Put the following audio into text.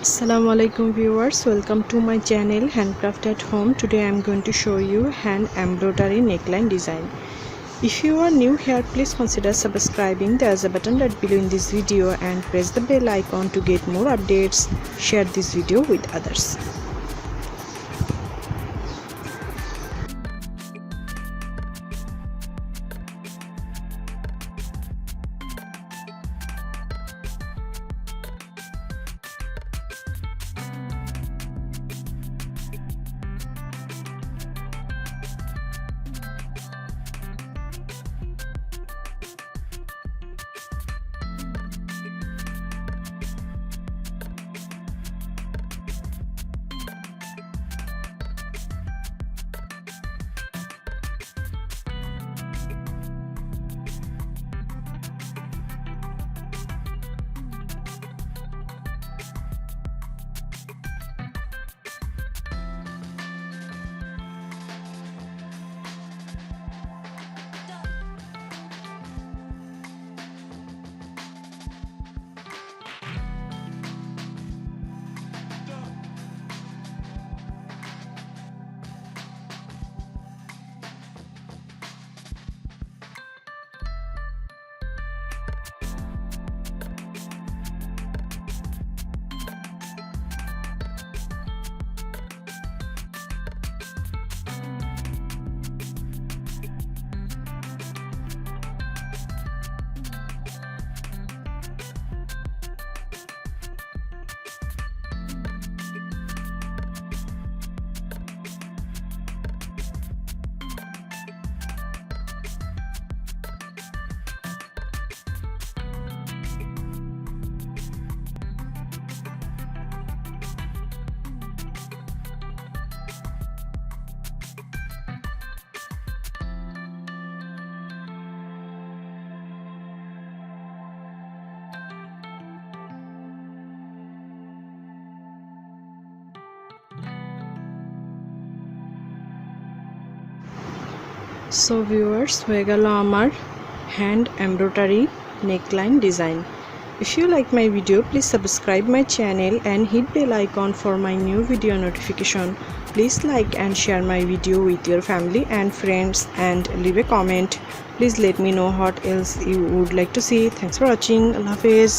Assalamu alaikum viewers, welcome to my channel Handcraft at Home. Today I am going to show you hand embroidery neckline design. If you are new here, please consider subscribing. There is a button right below in this video and press the bell icon to get more updates. Share this video with others. So viewers, হয়ে গেল আমার hand embroidery neckline design. If you like my video, please subscribe my channel and hit bell icon for my new video notification. Please like and share my video with your family and friends and leave a comment. Please let me know what else you would like to see. Thanks for watching. Allah Hafiz.